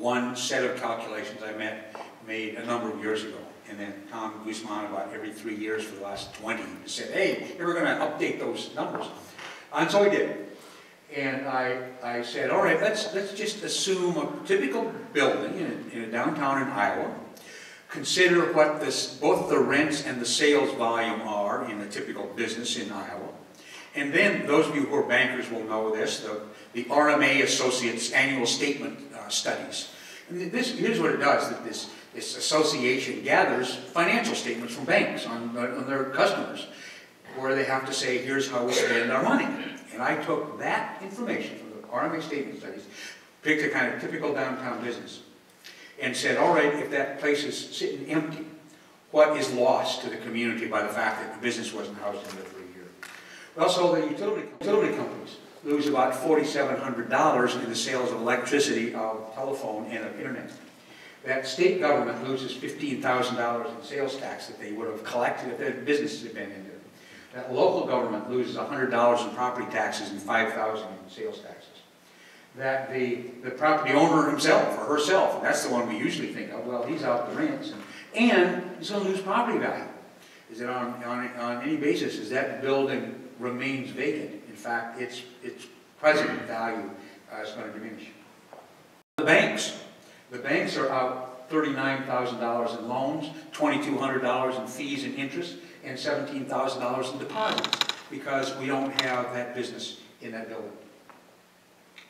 one set of calculations I made a number of years ago. And then Tom Guzman, about every 3 years for the last 20, said, hey, we're going to update those numbers. And so I did. And I said, all right, let's just assume a typical building in a downtown in Iowa. Consider what both the rents and the sales volume are in a typical business in Iowa. And then, those of you who are bankers will know this, the RMA Associates annual statement studies. And here's what it does, that this association gathers financial statements from banks on their customers, where they have to say, here's how we spend our money. And I took that information from the RMA statement studies, picked a kind of typical downtown business, and said, all right, if that place is sitting empty, what is lost to the community by the fact that the business wasn't housed in there for a year? Well, so the utility companies lose about $4,700 in the sales of electricity, of telephone, and of internet. That state government loses $15,000 in sales tax that they would have collected if their businesses had been in there. That local government loses $100 in property taxes and $5,000 in sales taxes. That the property owner himself or herself, and that's the one we usually think of, well, he's out the rents, and he's going to lose property value. Is it on any basis, is that building remains vacant? In fact, its present value is going to diminish. The banks are out $39,000 in loans, $2,200 in fees and interest, and $17,000 in deposits, because we don't have that business in that building.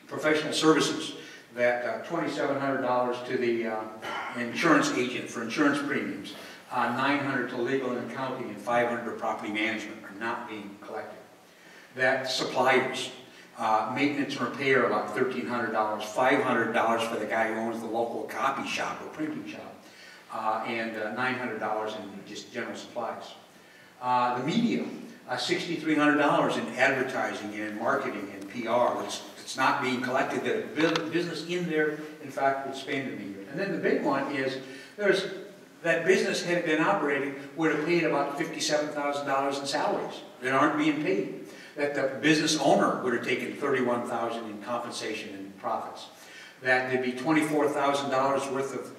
Professional services, that $2,700 to the insurance agent for insurance premiums, $900 to legal and accounting, and $500 to property management are not being collected. That suppliers, maintenance and repair, about $1,300, $500 for the guy who owns the local copy shop or printing shop, and $900 in just general supplies. The media, $6,300 in advertising and marketing and PR. It's not being collected, that a business in there, in fact, would spend in a year. And then the big one is, that business had been operating would have paid about $57,000 in salaries that aren't being paid. That the business owner would have taken $31,000 in compensation and profits. That there'd be $24,000 worth of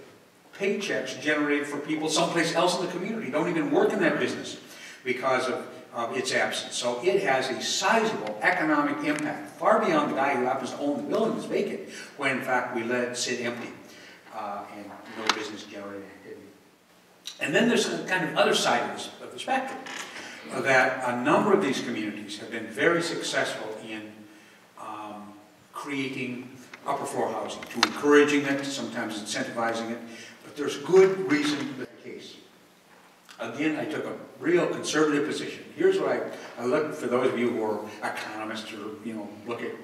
paychecks generated for people someplace else in the community, don't even work in that business because of its absence. So it has a sizable economic impact, far beyond the guy who happens to own the building that's vacant, when in fact we let it sit empty and no business generating activity. And then there's a kind of other side of the spectrum, that a number of these communities have been very successful in creating upper floor housing, to encouraging it, sometimes incentivizing it, but there's good reason for the case. Again, I took a real conservative position. Here's what I look for those of you who are economists or look at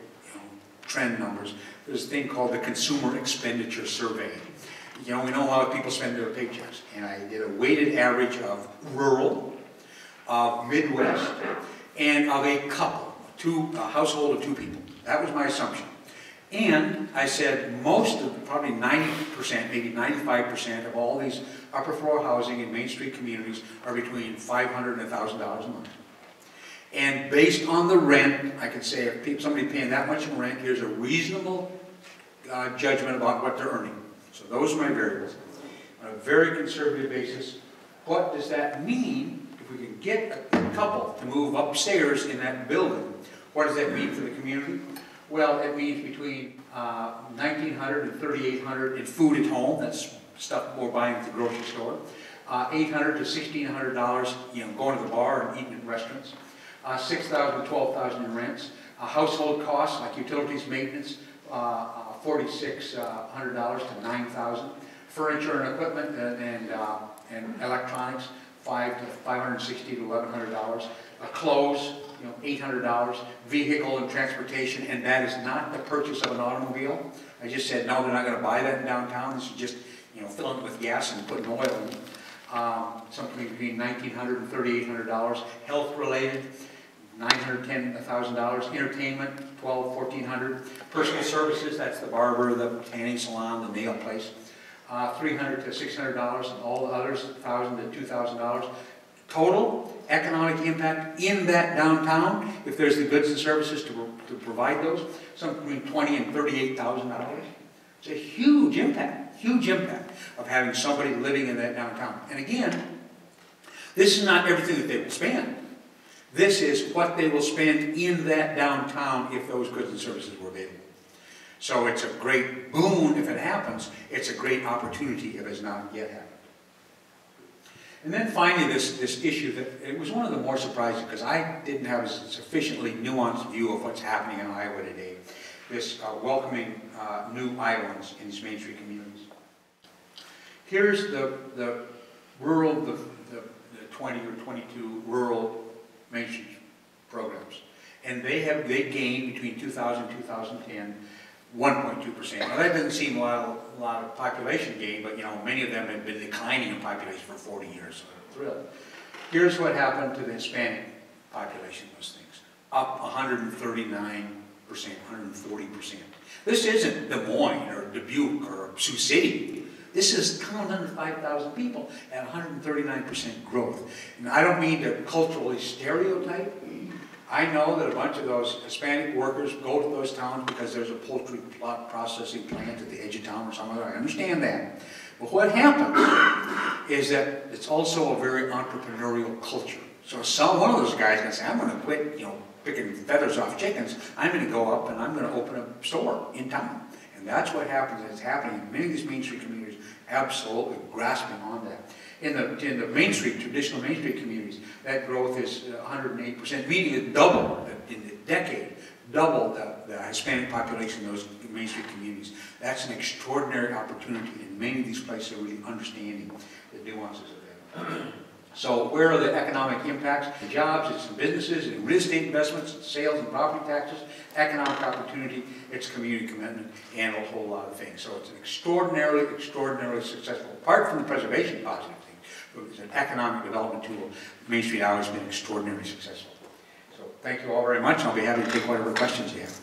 trend numbers. There's a thing called the Consumer Expenditure Survey. We know how people spend their paychecks, and I did a weighted average of rural, of Midwest, and of a couple, a household of two people. That was my assumption. And I said most of, probably 90%, maybe 95% of all these upper floor housing in Main Street communities are between $500 and $1,000 a month. And based on the rent, I could say if somebody's paying that much in rent, here's a reasonable judgment about what they're earning. So those are my variables. On a very conservative basis, what does that mean if we can get a couple to move upstairs in that building? What does that mean for the community? Well, it means between $1,900 and $3,800 in food at home. That's stuff we're buying at the grocery store. $800 to $1,600, going to the bar and eating at restaurants. $6,000 to $12,000 in rents. Household costs like utilities, maintenance, $4,600 to $9,000. Furniture and equipment and electronics, $560 to $1,100. Clothes, $800. Vehicle and transportation, and that is not the purchase of an automobile. I just said no, they're not going to buy that in downtown. This is just filling it with gas and putting oil in it. Something between $1,900 and $3,800. Health related, $910 to $1,000. Entertainment, $1,200 to $1,400. Personal services, that's the barber, the tanning salon, the nail place, $300 to $600, and all the others, $1,000 to $2,000. Total economic impact in that downtown, if there's the goods and services to provide those, something between $20,000 and $38,000. It's a huge impact of having somebody living in that downtown. And again, this is not everything that they will spend. This is what they will spend in that downtown if those goods and services were available. So it's a great boon if it happens. It's a great opportunity if it's not yet happened. And then finally, this issue that it was one of the more surprising, because I didn't have a sufficiently nuanced view of what's happening in Iowa today. This welcoming new Iowans in these Main Street communities. Here's the rural, the 20 or 22 rural Main Street programs. And they gained between 2000 and 2010 1.2%. Now that doesn't seem a lot of population gain, but many of them have been declining in population for 40 years, so I'm thrilled. Here's what happened to the Hispanic population of those things. Up 139%, 140%. This isn't Des Moines or Dubuque or Sioux City. This is a town under 5,000 people at 139% growth. And I don't mean to culturally stereotype. I know that a bunch of those Hispanic workers go to those towns because there's a poultry processing plant at the edge of town or somewhere. I understand that. But what happens is that it's also a very entrepreneurial culture. So one of those guys can say, I'm going to quit, picking feathers off chickens. I'm going to go up and I'm going to open a store in town. And that's what happens. It's happening in many of these Main Street communities, absolutely grasping on that. In the Main Street, traditional Main Street communities, that growth is 108%, meaning it doubled in a decade, doubled the Hispanic population in those Main Street communities. That's an extraordinary opportunity, and many of these places are really understanding the nuances of that. So where are the economic impacts? The jobs, it's the businesses, and real estate investments, it's sales and property taxes, economic opportunity, it's community commitment, and a whole lot of things. So it's an extraordinarily successful, apart from the preservation positive thing, it's an economic development tool. Main Street Iowa has been extraordinarily successful. So thank you all very much. I'll be happy to take whatever questions you have.